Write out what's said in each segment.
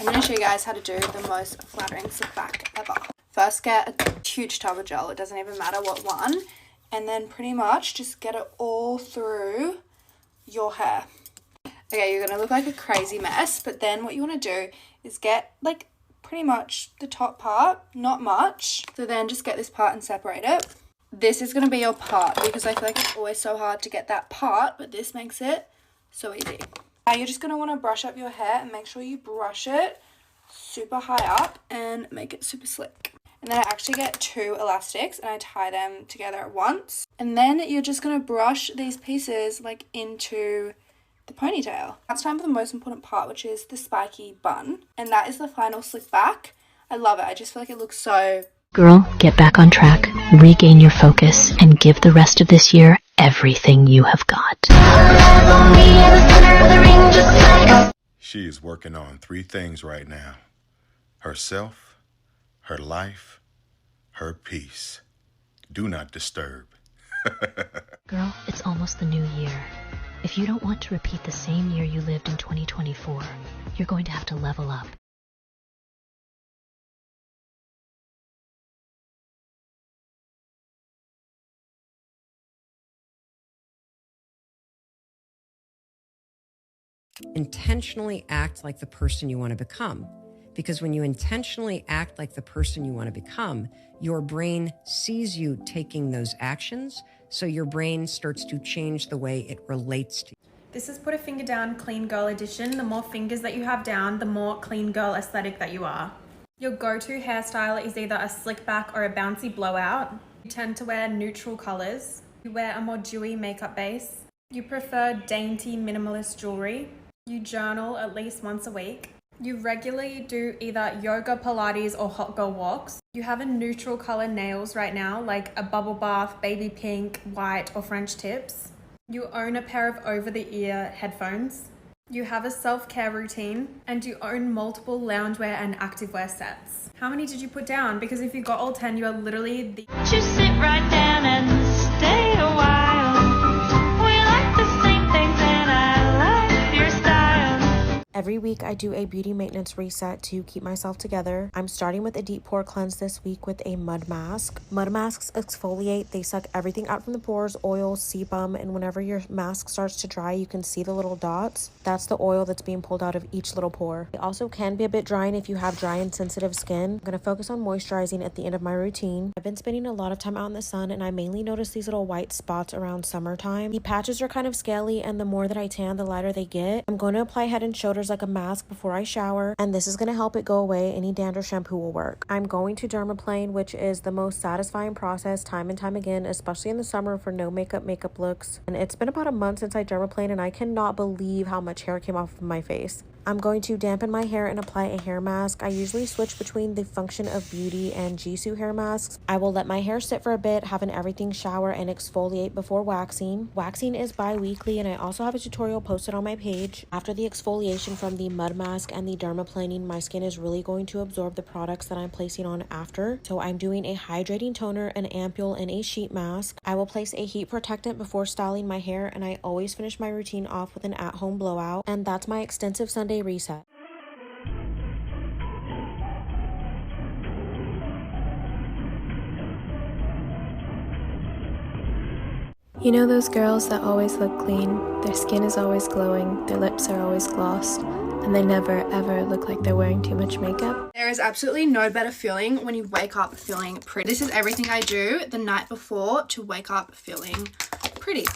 going to show you guys how to do the most flattering slick back ever. First, get a huge tub of gel. It doesn't even matter what one. And then pretty much just get it all through your hair. Okay, you're going to look like a crazy mess. But then what you want to do is get like pretty much the top part, not much. So then just get this part and separate it. This is going to be your part because I feel like it's always so hard to get that part, but this makes it so easy. Now you're just going to want to brush up your hair and make sure you brush it super high up and make it super slick. And then I actually get 2 elastics and I tie them together at once. And then you're just going to brush these pieces like into the ponytail. Now it's time for the most important part, which is the spiky bun. And that is the final slick back. I love it. I just feel like it looks so... Girl, get back on track, regain your focus, and give the rest of this year everything you have got. She is working on 3 things right now: herself, her life, her peace. Do not disturb. Girl, it's almost the new year. If you don't want to repeat the same year you lived in 2024, you're going to have to level up. Intentionally act like the person you want to become. Because when you intentionally act like the person you want to become, your brain sees you taking those actions, so your brain starts to change the way it relates to you. This is Put a Finger Down Clean Girl edition. The more fingers that you have down, the more clean girl aesthetic that you are. Your go-to hairstyle is either a slick back or a bouncy blowout. You tend to wear neutral colors. You wear a more dewy makeup base. You prefer dainty minimalist jewelry. You journal at least once a week. You regularly do either yoga, Pilates, or hot girl walks. You have a neutral color nails right now, like a bubble bath, baby pink, white, or French tips. You own a pair of over-the-ear headphones. You have a self-care routine, and you own multiple loungewear and activewear sets. How many did you put down? Because if you got all 10, you are literally the... Just sit right down and stay a while. We like the same things and I like your style. Every week I do a beauty maintenance reset to keep myself together. I'm starting with a deep pore cleanse this week with a mud mask. Mud masks exfoliate. They suck everything out from the pores, oil, sebum, and whenever your mask starts to dry, you can see the little dots. That's the oil that's being pulled out of each little pore. It also can be a bit drying if you have dry and sensitive skin. I'm going to focus on moisturizing at the end of my routine. I've been spending a lot of time out in the sun and I mainly notice these little white spots around summertime. The patches are kind of scaly and the more that I tan, the lighter they get. I'm going to apply Head and Shoulders like a mask before I shower, and this is going to help it go away. Any dandruff shampoo will work. I'm going to dermaplane, which is the most satisfying process time and time again, especially in the summer for no makeup looks. And it's been about a month since I dermaplaned and I cannot believe how much hair came off of my face. I'm going to dampen my hair and apply a hair mask. I usually switch between the Function of Beauty and Jisoo hair masks. I will let my hair sit for a bit, have an everything shower, and exfoliate before waxing. Waxing is bi-weekly, and I also have a tutorial posted on my page. After the exfoliation from the mud mask and the dermaplaning, my skin is really going to absorb the products that I'm placing on after. So I'm doing a hydrating toner, an ampule, and a sheet mask. I will place a heat protectant before styling my hair, and I always finish my routine off with an at-home blowout. And that's my extensive Sunday reset. You know those girls that always look clean, their skin is always glowing, their lips are always glossed, and they never ever look like they're wearing too much makeup? There is absolutely no better feeling when you wake up feeling pretty. This is everything I do the night before to wake up feeling pretty.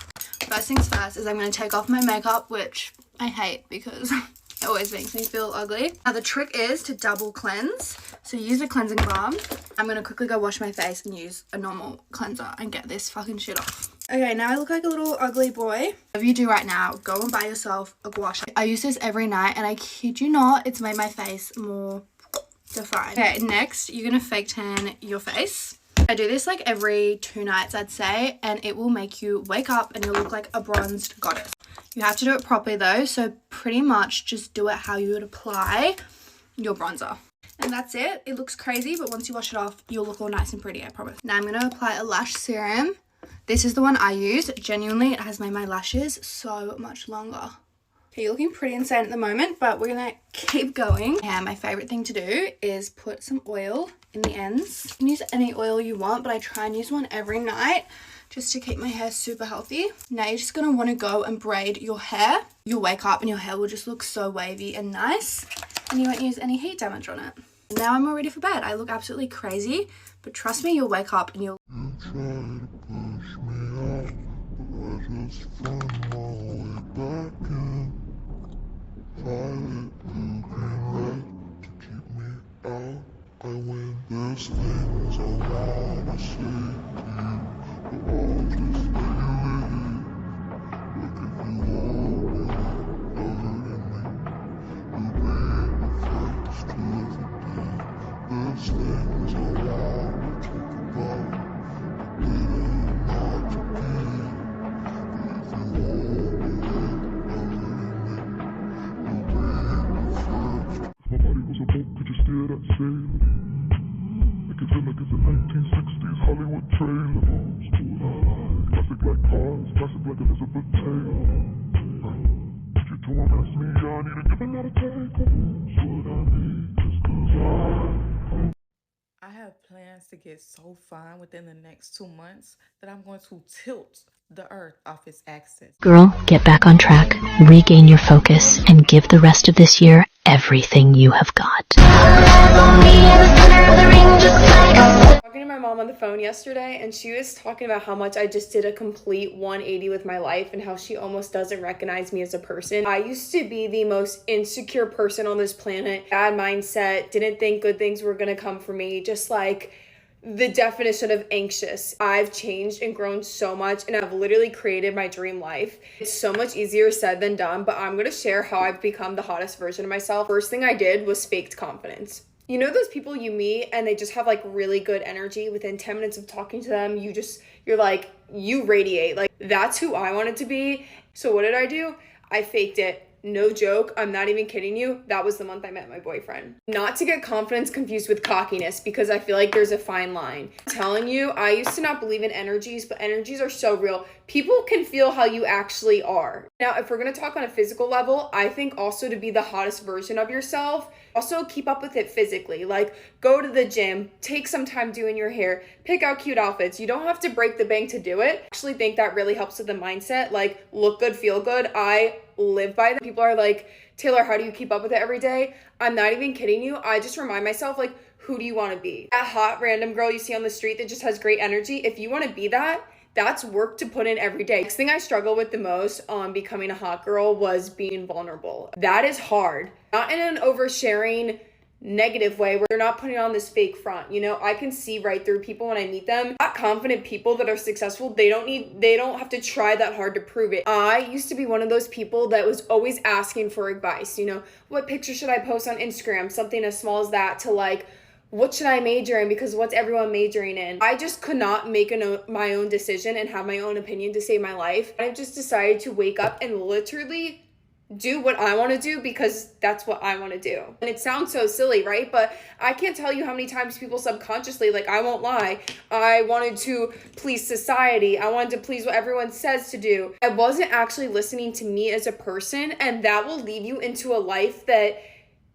First things first is I'm going to take off my makeup, which I hate because it always makes me feel ugly. Now the trick is to double cleanse. So use a cleansing balm. I'm going to quickly go wash my face and use a normal cleanser and get this fucking shit off. Okay, now I look like a little ugly boy. Whatever you do right now, go and buy yourself a gua sha. I use this every night and I kid you not, it's made my face more defined. Okay, next you're going to fake tan your face. I do this like every 2 nights, I'd say, and it will make you wake up and you'll look like a bronzed goddess. You have to do it properly though, so pretty much just do it how you would apply your bronzer. And that's it. It looks crazy, but once you wash it off, you'll look all nice and pretty, I promise. Now I'm going to apply a lash serum. This is the one I use. Genuinely, it has made my lashes so much longer. Okay, you're looking pretty insane at the moment, but we're gonna keep going. And my favorite thing to do is put some oil in the ends. You can use any oil you want, but I try and use one every night just to keep my hair super healthy. Now you're just gonna wanna go and braid your hair. You'll wake up and your hair will just look so wavy and nice, and you won't use any heat damage on it. Now I'm all ready for bed. I look absolutely crazy, but trust me, you'll wake up and you'll... You try to push me out, but I just find my way back in. Violet blue green red to keep me out. I win. There's things I wanna say to you, but I'll just let you live. Look, if you want me, hurting me, you'll be the first to ever do. There's things I wanna talk about, but they don't not to be. But if you want me, hurting me, you'll be the first. If my body was a boat, could you steer that sail? Make it feel like it's a 1960s Hollywood trailer. Classic like cars, classic like Elizabeth Taylor. If you to romance me, I need to give another take. What I need is 'cause I have plans to get so fine within the next 2 months that I'm going to tilt the earth off its axis. Girl, get back on track, regain your focus, and give the rest of this year everything you have got. Talking to my mom on the phone yesterday, and she was talking about how much I just did a complete 180 with my life and how she almost doesn't recognize me as a person. I used to be the most insecure person on this planet, bad mindset, didn't think good things were gonna come for me, just like the definition of anxious. I've changed and grown so much, and I've literally created my dream life. It's so much easier said than done, but I'm gonna share how I've become the hottest version of myself. First thing I did was faked confidence. You know those people you meet and they just have like really good energy? Within 10 minutes of talking to them, you're like, you radiate. Like, that's who I wanted to be. So what did I do? I faked it. No joke, I'm not even kidding you. That was the month I met my boyfriend. Not to get confidence confused with cockiness, because I feel like there's a fine line. I'm telling you, I used to not believe in energies, but energies are so real. People can feel how you actually are. Now, if we're gonna talk on a physical level, I think also to be the hottest version of yourself, also keep up with it physically. Like, go to the gym, take some time doing your hair, pick out cute outfits. You don't have to break the bank to do it. I actually think that really helps with the mindset. Like, look good, feel good. I live by that. People are like, Taylor, how do you keep up with it every day? I'm not even kidding you. I just remind myself, like, who do you want to be? That hot random girl you see on the street that just has great energy. If you want to be that, that's work to put in every day. Next thing I struggle with the most on becoming a hot girl was being vulnerable. That is hard. Not in an oversharing negative way where they're not putting on this fake front. You know, I can see right through people when I meet them. Not confident people that are successful, they don't have to try that hard to prove it. I used to be one of those people that was always asking for advice. You know, what picture should I post on Instagram? Something as small as that, to like, what should I major in because what's everyone majoring in? I just could not make my own decision and have my own opinion to save my life. I've just decided to wake up and literally do what I want to do because that's what I want to do. And it sounds so silly, right? But I can't tell you how many times people subconsciously, like, I won't lie, I wanted to please society. I wanted to please what everyone says to do. I wasn't actually listening to me as a person, and that will lead you into a life that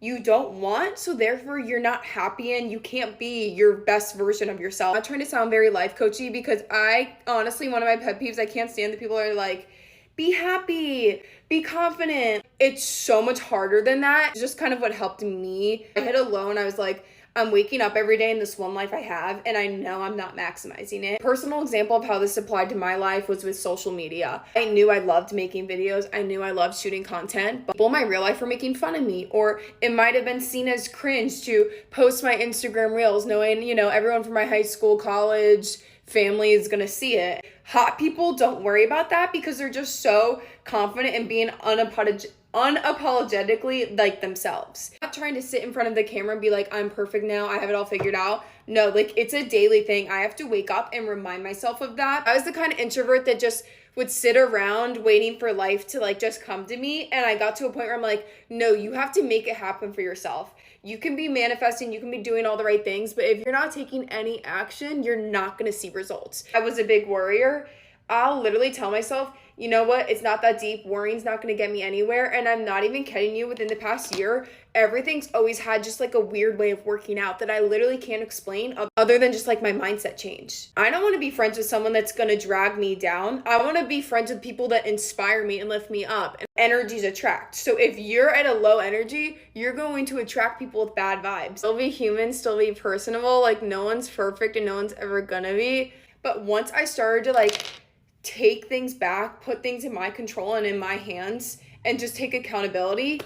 you don't want, so therefore you're not happy and you can't be your best version of yourself. I'm not trying to sound very life coachy because I honestly, one of my pet peeves, I can't stand the people that are like, be happy, be confident. It's so much harder than that. It's just kind of what helped me. I hit a low and I was like, I'm waking up every day in this one life I have, and I know I'm not maximizing it. Personal example of how this applied to my life was with social media. I knew I loved making videos. I knew I loved shooting content, but people in my real life were making fun of me, or it might have been seen as cringe to post my Instagram reels, knowing, you know, everyone from my high school, college, family is gonna see it. Hot people don't worry about that because they're just so confident in being unapologetically like themselves. I'm not trying to sit in front of the camera and be like, I'm perfect now, I have it all figured out. No, like, it's a daily thing. I have to wake up and remind myself of that. I was the kind of introvert that just would sit around waiting for life to like just come to me, and I got to a point where I'm like, no, you have to make it happen for yourself. You can be manifesting, you can be doing all the right things, but if you're not taking any action, you're not gonna see results. I was a big worrier. I'll literally tell myself, you know what, it's not that deep, worrying's not going to get me anywhere. And I'm not even kidding you, within the past year, everything's always had just like a weird way of working out that I literally can't explain other than just like my mindset change. I don't want to be friends with someone that's going to drag me down. I want to be friends with people that inspire me and lift me up. And energies attract. So if you're at a low energy, you're going to attract people with bad vibes. Still be human, still be personable. Like, no one's perfect and no one's ever gonna be. But once I started to like take things back, put things in my control and in my hands, and just take accountability,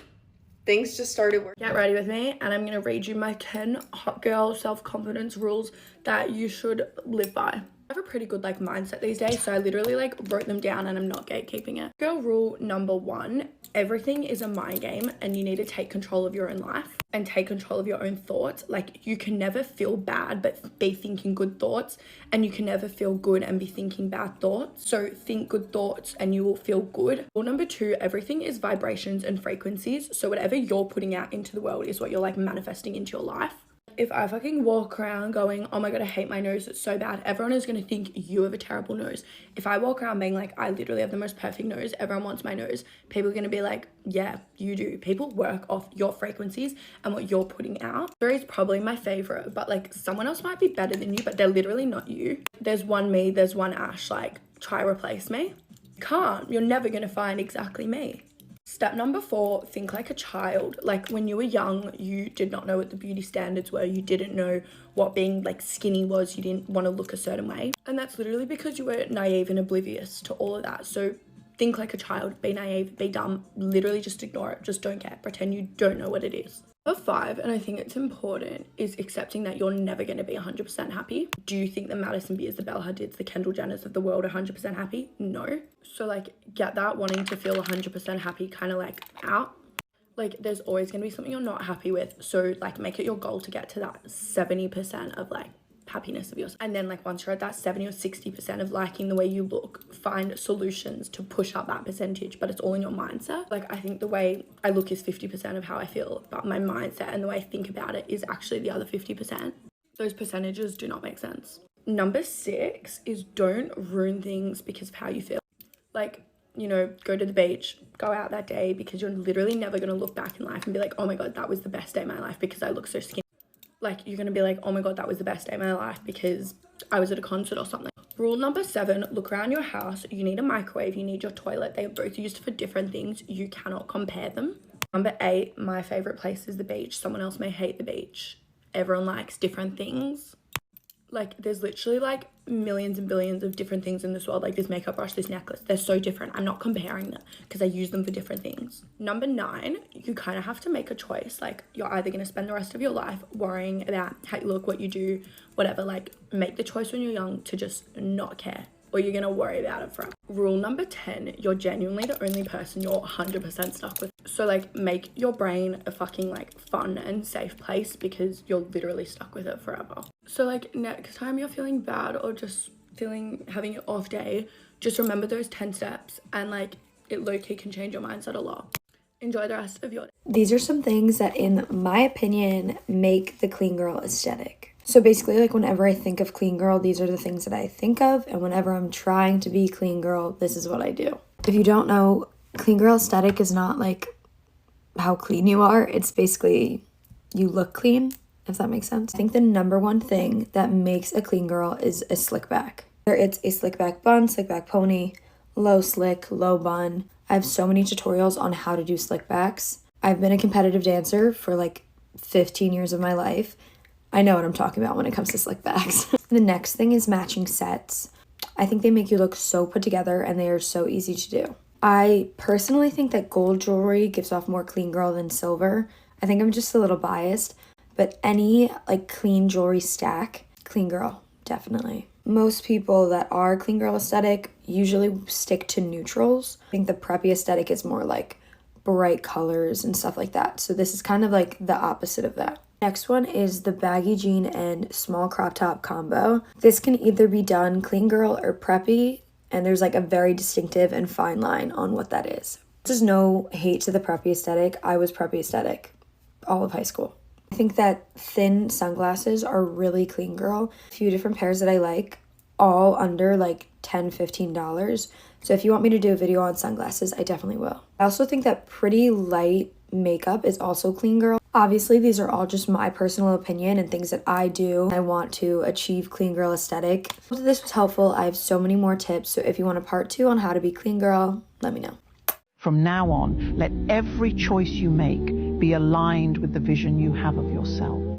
things just started working. Get ready with me, and I'm gonna read you my 10 hot girl self-confidence rules that you should live by. I have a pretty good like mindset these days, so I literally like wrote them down and I'm not gatekeeping it. Girl rule number 1, everything is a mind game and you need to take control of your own life and take control of your own thoughts. Like, you can never feel bad but be thinking good thoughts, and you can never feel good and be thinking bad thoughts. So think good thoughts and you will feel good. Rule number 2, everything is vibrations and frequencies. So whatever you're putting out into the world is what you're like manifesting into your life. If I fucking walk around going, oh my god, I hate my nose, it's so bad, everyone is going to think you have a terrible nose. If I walk around being like, I literally have the most perfect nose, everyone wants my nose, people are going to be like, yeah, you do. People work off your frequencies and what you're putting out. Story is probably my favorite, but like, someone else might be better than you, but they're literally not you. There's one me, there's one Ash, like, try replace me. You can't. You're never going to find exactly me. Step number 4, think like a child. Like, when you were young, you did not know what the beauty standards were. You didn't know what being like skinny was. You didn't want to look a certain way. And that's literally because you were naive and oblivious to all of that. So think like a child, be naive, be dumb, literally just ignore it. Just don't care. Pretend you don't know what it is. Number 5, and I think it's important, is accepting that you're never going to be 100% happy. Do you think the Madison Beers, the Belle Hadids, the Kendall Jenners of the world are 100% happy? No. So like, get that wanting to feel 100% happy kind of like out. Like, there's always going to be something you're not happy with. So like, make it your goal to get to that 70% of like happiness of yours. And then like, once you're at that 70 or 60% of liking the way you look, find solutions to push up that percentage, but it's all in your mindset. Like, I think the way I look is 50% of how I feel, but my mindset and the way I think about it is actually the other 50%. Those percentages do not make sense. Number 6 is don't ruin things because of how you feel. Like, you know, go to the beach, go out that day, because you're literally never going to look back in life and be like, oh my god, that was the best day of my life because I look so skinny. Like, you're going to be like, oh my god, that was the best day of my life because I was at a concert or something. Rule number 7, look around your house. You need a microwave, you need your toilet. They are both used for different things. You cannot compare them. Number 8, my favorite place is the beach. Someone else may hate the beach. Everyone likes different things. Like, there's literally like millions and billions of different things in this world. Like, this makeup brush, this necklace, they're so different. I'm not comparing them because I use them for different things. Number 9, you kind of have to make a choice. Like, you're either going to spend the rest of your life worrying about how you look, what you do, whatever. Like, make the choice when you're young to just not care, or you're going to worry about it forever. Rule number 10, you're genuinely the only person you're 100% stuck with. So like, make your brain a fucking like fun and safe place because you're literally stuck with it forever. So like, next time you're feeling bad or just having an off day, just remember those 10 steps, and like, it low-key can change your mindset a lot. Enjoy the rest of your day. These are some things that, in my opinion, make the clean girl aesthetic. So basically, like, whenever I think of clean girl, these are the things that I think of. And whenever I'm trying to be clean girl, this is what I do. If you don't know, clean girl aesthetic is not like how clean you are. It's basically you look clean, if that makes sense. I think the number one thing that makes a clean girl is a slick back. Whether it's a slick back bun, slick back pony, low slick, low bun. I have so many tutorials on how to do slick backs. I've been a competitive dancer for like 15 years of my life. I know what I'm talking about when it comes to slick backs. The next thing is matching sets. I think they make you look so put together and they are so easy to do. I personally think that gold jewelry gives off more clean girl than silver. I think I'm just a little biased, but any like clean jewelry stack, clean girl, definitely. Most people that are clean girl aesthetic usually stick to neutrals. I think the preppy aesthetic is more like bright colors and stuff like that. So this is kind of like the opposite of that. Next one is the baggy jean and small crop top combo. This can either be done clean girl or preppy, and there's like a very distinctive and fine line on what that is. This is no hate to the preppy aesthetic. I was preppy aesthetic all of high school. I think that thin sunglasses are really clean girl. A few different pairs that I like, all under like $10, $15. So if you want me to do a video on sunglasses, I definitely will. I also think that pretty light makeup is also clean girl. Obviously, these are all just my personal opinion and things that I do. I want to achieve clean girl aesthetic. Hope this was helpful. I have so many more tips. So if you want a part 2 on how to be clean girl, let me know. From now on, let every choice you make be aligned with the vision you have of yourself.